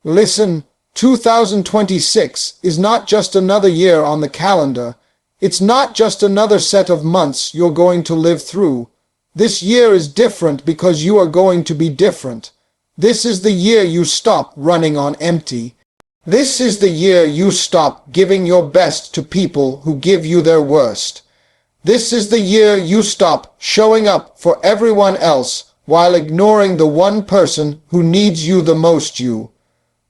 Listen, 2026 is not just another year on the calendar. It's not just another set of months you're going to live through. This year is different because you are going to be different. This is the year you stop running on empty. This is the year you stop giving your best to people who give you their worst. This is the year you stop showing up for everyone else while ignoring the one person who needs you the most.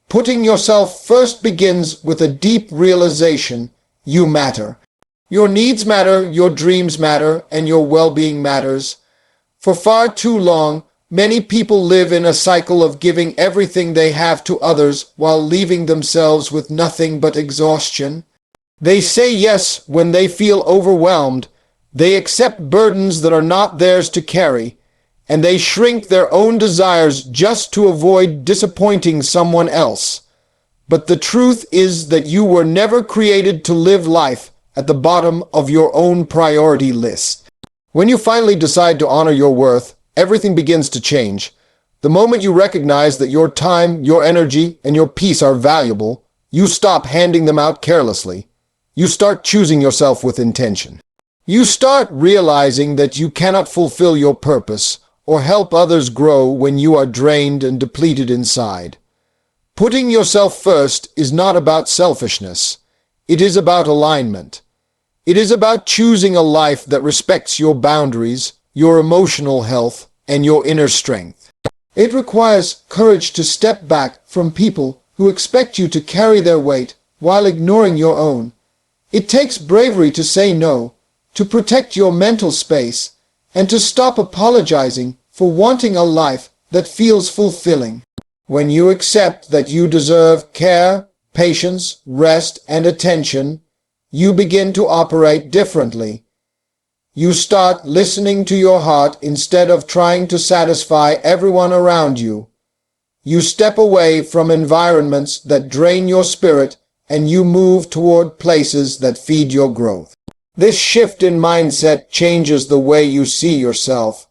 Putting yourself first begins with a deep realization: you matter. Your needs matter, your dreams matter, and your well-being matters. For far too long, many people live in a cycle of giving everything they have to others while leaving themselves with nothing but exhaustion. They say yes when they feel overwhelmed. They accept burdens that are not theirs to carry, and they shrink their own desires just to avoid disappointing someone else. But the truth is that you were never created to live life at the bottom of your own priority list. When you finally decide to honor your worth, everything begins to change. The moment you recognize that your time, your energy, and your peace are valuable, you stop handing them out carelessly. You start choosing yourself with intention. You start realizing that you cannot fulfill your purpose or help others grow when you are drained and depleted inside. Putting yourself first is not about selfishness. It is about alignment. It is about choosing a life that respects your boundaries, your emotional health, and your inner strength. It requires courage to step back from people who expect you to carry their weight while ignoring your own. It takes bravery to say no, to protect your mental space, and to stop apologizing for wanting a life that feels fulfilling. When you accept that you deserve care, patience, rest, and attention, you begin to operate differently. You start listening to your heart instead of trying to satisfy everyone around you. You step away from environments that drain your spirit, and you move toward places that feed your growth. This shift in mindset changes the way you see yourself.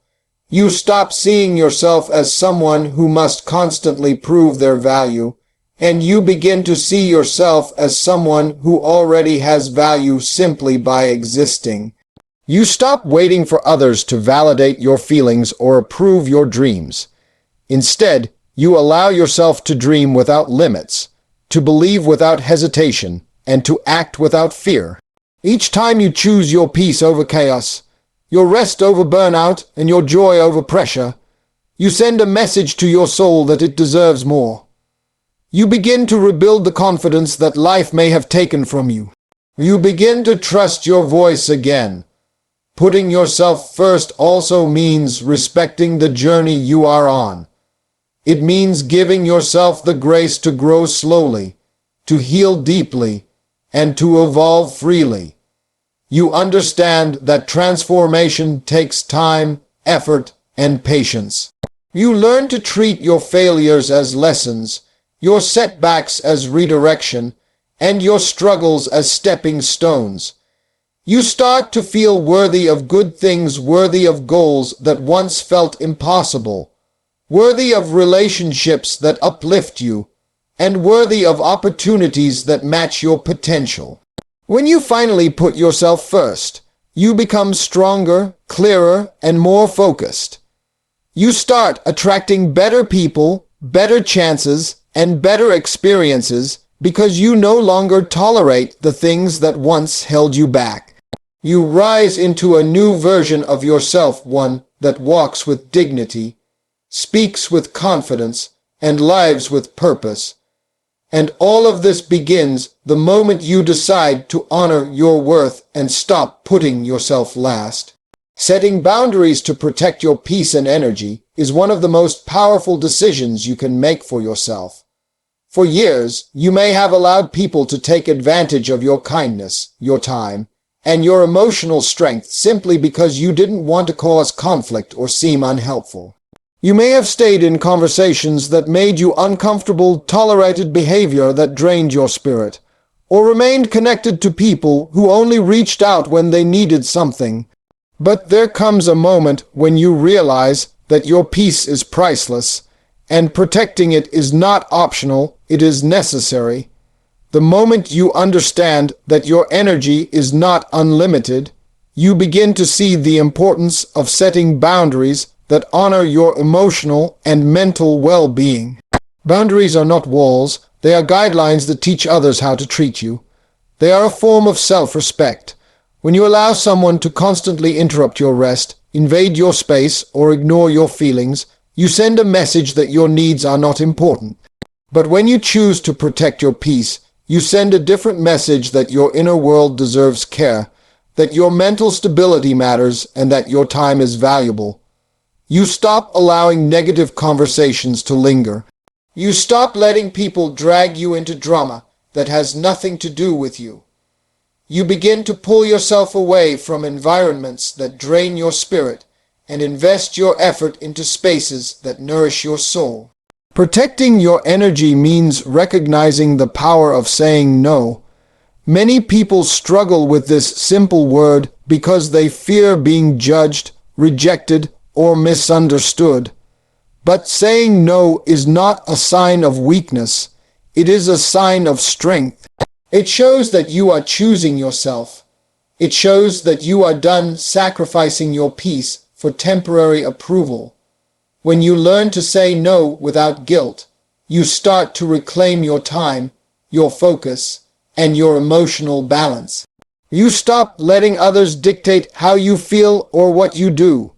You stop seeing yourself as someone who must constantly prove their value, and you begin to see yourself as someone who already has value simply by existing. You stop waiting for others to validate your feelings or approve your dreams. Instead, you allow yourself to dream without limits, to believe without hesitation, and to act without fear. Each time you choose your peace over chaos, your rest over burnout, and your joy over pressure, you send a message to your soul that it deserves more. You begin to rebuild the confidence that life may have taken from you. You begin to trust your voice again. Putting yourself first also means respecting the journey you are on. It means giving yourself the grace to grow slowly, to heal deeply, and to evolve freely. You understand that transformation takes time, effort, and patience. You learn to treat your failures as lessons, your setbacks as redirection, and your struggles as stepping stones. You start to feel worthy of good things, worthy of goals that once felt impossible, worthy of relationships that uplift you, and worthy of opportunities that match your potential. When you finally put yourself first, you become stronger, clearer, and more focused. You start attracting better people, better chances, and better experiences because you no longer tolerate the things that once held you back. You rise into a new version of yourself, one that walks with dignity, speaks with confidence, and lives with purpose. And all of this begins the moment you decide to honor your worth and stop putting yourself last. Setting boundaries to protect your peace and energy is one of the most powerful decisions you can make for yourself. For years, you may have allowed people to take advantage of your kindness, your time, and your emotional strength simply because you didn't want to cause conflict or seem unhelpful. You may have stayed in conversations that made you uncomfortable, tolerated behavior that drained your spirit, or remained connected to people who only reached out when they needed something. But there comes a moment when you realize that your peace is priceless, And protecting it is not optional, it is necessary. The moment you understand that your energy is not unlimited, you begin to see the importance of setting boundaries that honor your emotional and mental well-being. Boundaries are not walls, they are guidelines that teach others how to treat you. They are a form of self-respect. When you allow someone to constantly interrupt your rest, invade your space, or ignore your feelings, you send a message that your needs are not important. But when you choose to protect your peace, you send a different message that your inner world deserves care, that your mental stability matters, and that your time is valuable. You stop allowing negative conversations to linger. You stop letting people drag you into drama that has nothing to do with you. You begin to pull yourself away from environments that drain your spirit and invest your effort into spaces that nourish your soul. Protecting your energy means recognizing the power of saying no. Many people struggle with this simple word because they fear being judged, rejected, or misunderstood. But saying no is not a sign of weakness. It is a sign of strength. It shows that you are choosing yourself. It shows that you are done sacrificing your peace for temporary approval. When you learn to say no without guilt, you start to reclaim your time, your focus, and your emotional balance. You stop letting others dictate how you feel or what you do.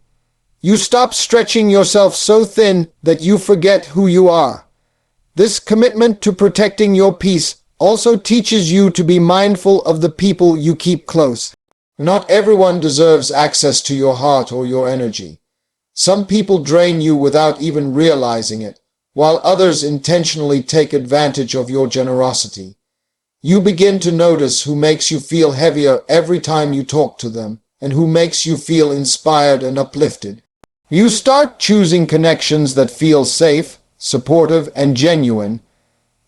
You stop stretching yourself so thin that you forget who you are. This commitment to protecting your peace also teaches you to be mindful of the people you keep close. Not everyone deserves access to your heart or your energy. Some people drain you without even realizing it, while others intentionally take advantage of your generosity. You begin to notice who makes you feel heavier every time you talk to them, and who makes you feel inspired and uplifted. You start choosing connections that feel safe, supportive, and genuine.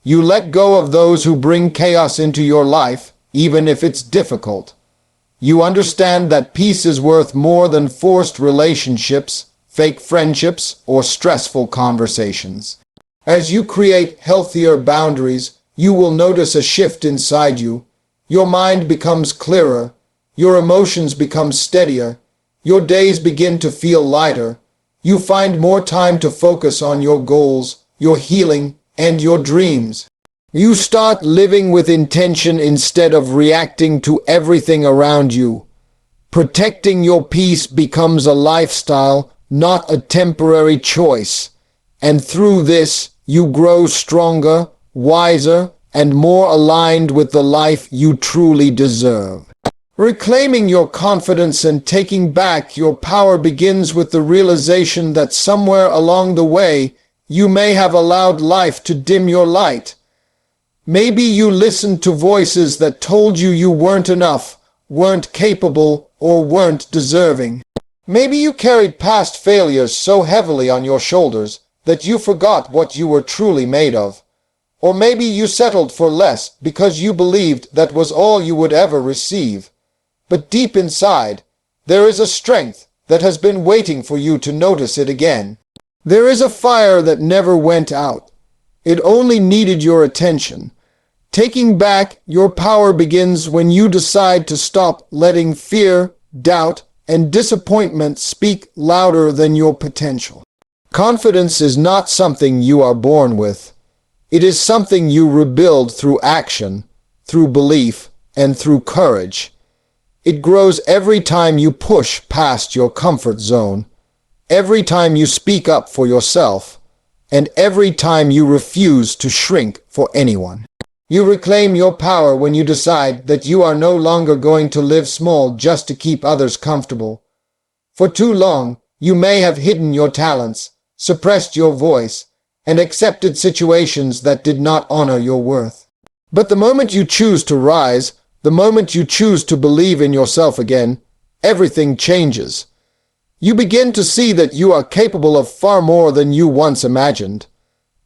You let go of those who bring chaos into your life, even if it's difficult. You understand that peace is worth more than forced relationships, fake friendships, or stressful conversations. As you create healthier boundaries, you will notice a shift inside you. Your mind becomes clearer, your emotions become steadier, your days begin to feel lighter. You find more time to focus on your goals, your healing, and your dreams. You start living with intention instead of reacting to everything around you. Protecting your peace becomes a lifestyle, not a temporary choice. And through this, you grow stronger, wiser, and more aligned with the life you truly deserve. Reclaiming your confidence and taking back your power begins with the realization that somewhere along the way, you may have allowed life to dim your light. Maybe you listened to voices that told you you weren't enough, weren't capable, or weren't deserving. Maybe you carried past failures so heavily on your shoulders that you forgot what you were truly made of. Or maybe you settled for less because you believed that was all you would ever receive. But deep inside, there is a strength that has been waiting for you to notice it again. There is a fire that never went out. It only needed your attention. Taking back your power begins when you decide to stop letting fear, doubt, and disappointment speak louder than your potential. Confidence is not something you are born with. It is something you rebuild through action, through belief, and through courage. It grows every time you push past your comfort zone, every time you speak up for yourself, and every time you refuse to shrink for anyone. You reclaim your power when you decide that you are no longer going to live small just to keep others comfortable. For too long, you may have hidden your talents, suppressed your voice, and accepted situations that did not honor your worth. But the moment you choose to rise, the moment you choose to believe in yourself again, everything changes. You begin to see that you are capable of far more than you once imagined.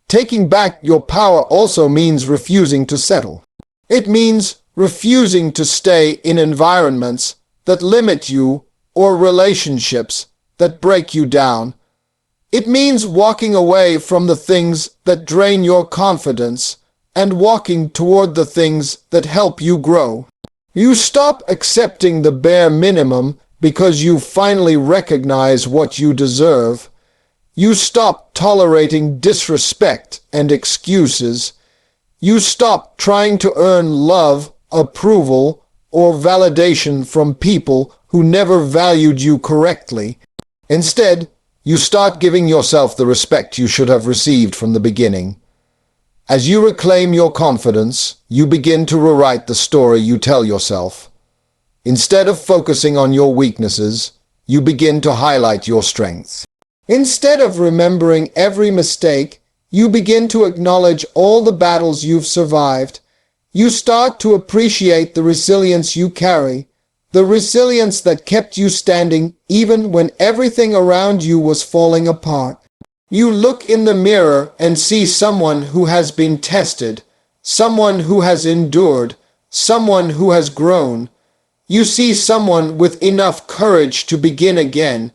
Taking back your power also means refusing to settle. It means refusing to stay in environments that limit you or relationships that break you down. It means walking away from the things that drain your confidence and walking toward the things that help you grow. You stop accepting the bare minimum because you finally recognize what you deserve. You stop tolerating disrespect and excuses. You stop trying to earn love, approval, or validation from people who never valued you correctly. Instead, you start giving yourself the respect you should have received from the beginning. As you reclaim your confidence, you begin to rewrite the story you tell yourself. Instead of focusing on your weaknesses, you begin to highlight your strengths. Instead of remembering every mistake, you begin to acknowledge all the battles you've survived. You start to appreciate the resilience you carry, the resilience that kept you standing even when everything around you was falling apart. You look in the mirror and see someone who has been tested, someone who has endured, someone who has grown. You see someone with enough courage to begin again.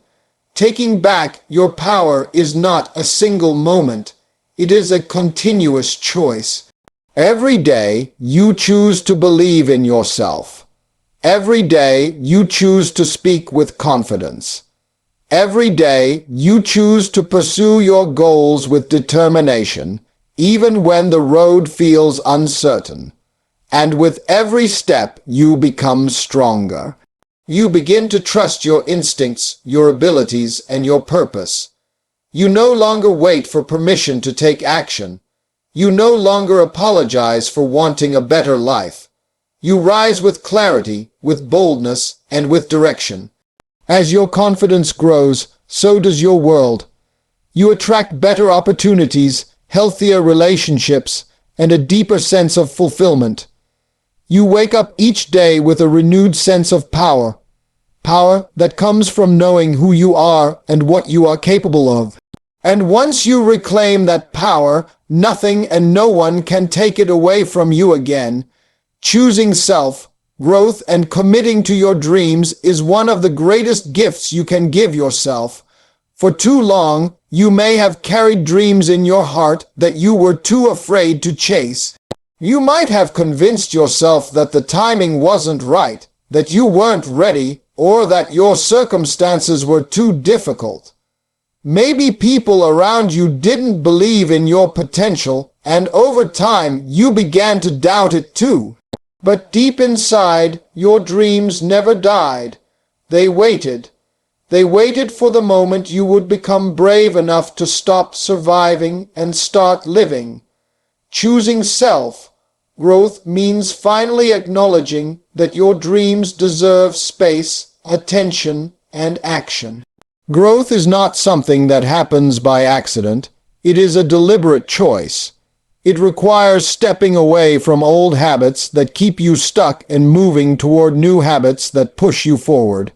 Taking back your power is not a single moment. It is a continuous choice. Every day you choose to believe in yourself. Every day you choose to speak with confidence. Every day you choose to pursue your goals with determination, even when the road feels uncertain. And with every step you become stronger. You begin to trust your instincts, your abilities, and your purpose. You no longer wait for permission to take action. You no longer apologize for wanting a better life. You rise with clarity, with boldness, and with direction. As your confidence grows, so does your world. You attract better opportunities, healthier relationships, and a deeper sense of fulfillment. You wake up each day with a renewed sense of power. Power that comes from knowing who you are and what you are capable of. And once you reclaim that power, nothing and no one can take it away from you again. Choosing self, growth, and committing to your dreams is one of the greatest gifts you can give yourself. For too long, you may have carried dreams in your heart that you were too afraid to chase. You might have convinced yourself that the timing wasn't right, that you weren't ready, or that your circumstances were too difficult. Maybe people around you didn't believe in your potential, and over time you began to doubt it too. But deep inside, your dreams never died. They waited. They waited for the moment you would become brave enough to stop surviving and start living. Choosing self, growth means finally acknowledging that your dreams deserve space, attention, and action. Growth is not something that happens by accident. It is a deliberate choice. It requires stepping away from old habits that keep you stuck and moving toward new habits that push you forward.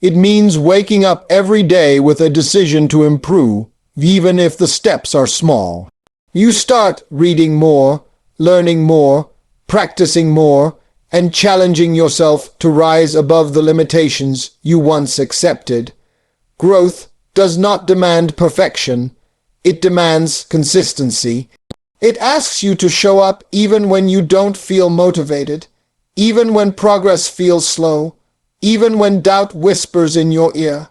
It means waking up every day with a decision to improve, even if the steps are small. You start reading more, learning more, practicing more, and challenging yourself to rise above the limitations you once accepted. Growth does not demand perfection. It demands consistency. It asks you to show up even when you don't feel motivated, even when progress feels slow, even when doubt whispers in your ear.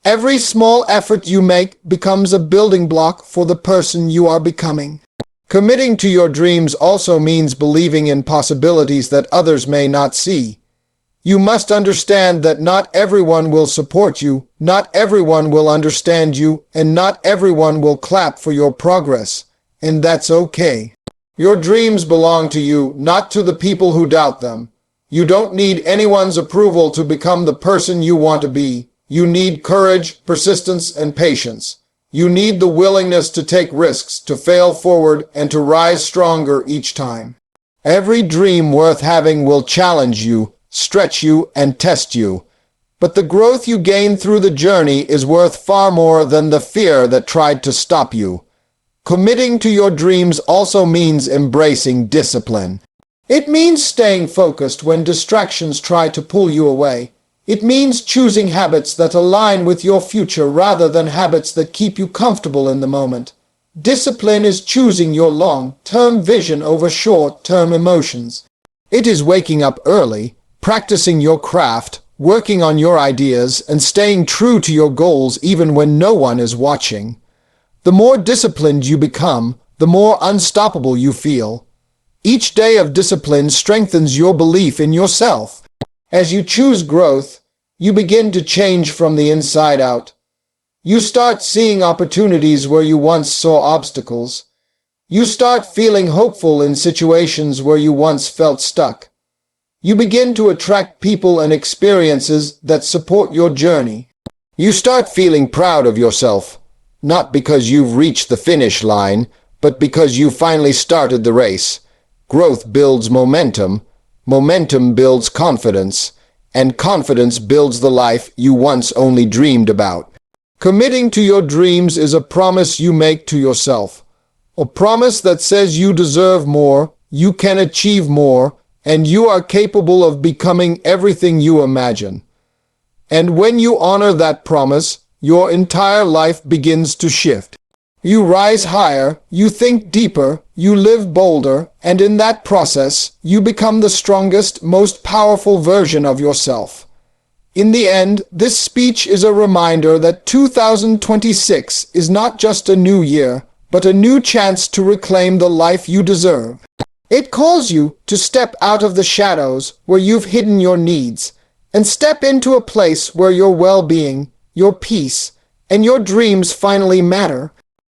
Every small effort you make becomes a building block for the person you are becoming. Committing to your dreams also means believing in possibilities that others may not see. You must understand that not everyone will support you, not everyone will understand you, and not everyone will clap for your progress. And that's okay. Your dreams belong to you, not to the people who doubt them. You don't need anyone's approval to become the person you want to be. You need courage, persistence, and patience. You need the willingness to take risks, to fail forward, and to rise stronger each time. Every dream worth having will challenge you, stretch you, and test you. But the growth you gain through the journey is worth far more than the fear that tried to stop you. Committing to your dreams also means embracing discipline. It means staying focused when distractions try to pull you away. It means choosing habits that align with your future rather than habits that keep you comfortable in the moment. Discipline is choosing your long-term vision over short-term emotions. It is waking up early, practicing your craft, working on your ideas, and staying true to your goals even when no one is watching. The more disciplined you become, the more unstoppable you feel. Each day of discipline strengthens your belief in yourself. As you choose growth, you begin to change from the inside out. You start seeing opportunities where you once saw obstacles. You start feeling hopeful in situations where you once felt stuck. You begin to attract people and experiences that support your journey. You start feeling proud of yourself, not because you've reached the finish line, but because you finally started the race. Growth builds momentum, momentum builds confidence, and confidence builds the life you once only dreamed about. Committing to your dreams is a promise you make to yourself. A promise that says you deserve more, you can achieve more, and you are capable of becoming everything you imagine. And when you honor that promise, your entire life begins to shift. You rise higher, you think deeper, you live bolder, and in that process, you become the strongest, most powerful version of yourself. In the end, this speech is a reminder that 2026 is not just a new year, but a new chance to reclaim the life you deserve. It calls you to step out of the shadows where you've hidden your needs, and step into a place where your well-being, your peace, and your dreams finally matter.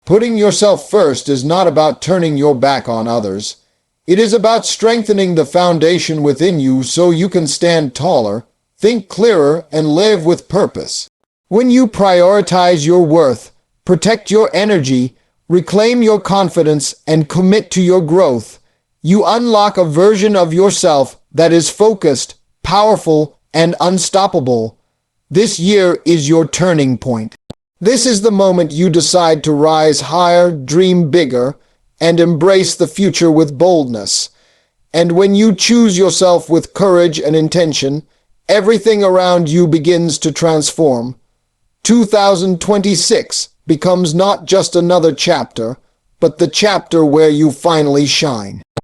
Putting yourself first is not about turning your back on others. It is about strengthening the foundation within you so you can stand taller, think clearer, and live with purpose. When you prioritize your worth, protect your energy, reclaim your confidence, and commit to your growth, you unlock a version of yourself that is focused, powerful, and unstoppable. This year is your turning point. This is the moment you decide to rise higher, dream bigger, and embrace the future with boldness. And when you choose yourself with courage and intention, everything around you begins to transform. 2026 becomes not just another chapter, but the chapter where you finally shine.